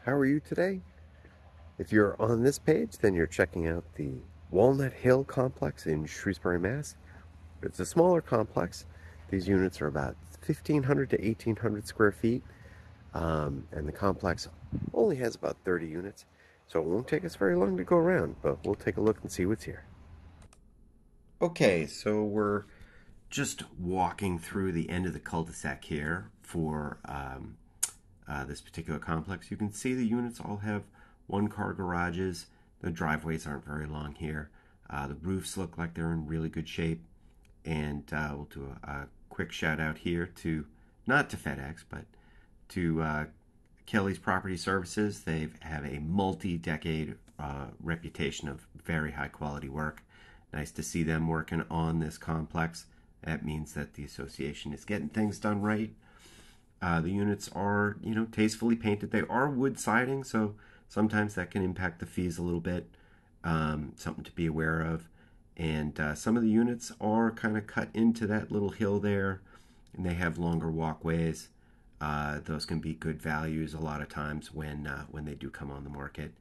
How are you today? If you're on this page, then you're checking out the Walnut Hill Complex in Shrewsbury, Mass. It's a smaller complex. These units are about 1,500 to 1,800 square feet, and the complex only has about 30 units, so it won't take us very long to go around, but we'll take a look and see what's here. Okay, so we're just walking through the end of the cul-de-sac here for this particular complex. You can see the units all have one-car garages. The driveways aren't very long here. The roofs look like they're in really good shape. And we'll do a quick shout out here to, not to FedEx, but to Kelly's Property Services. They have a multi-decade reputation of very high quality work. Nice to see them working on this complex. That means that the association is getting things done right. The units are, tastefully painted. They are wood siding, so sometimes that can impact the fees a little bit. Something to be aware of. And some of the units are kind of cut into that little hill there, and they have longer walkways. Those can be good values a lot of times when they do come on the market.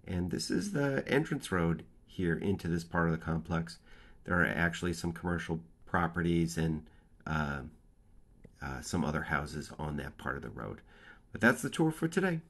And this is the entrance road here into this part of the complex. There are actually some commercial properties and some other houses on that part of the road. But that's the tour for today.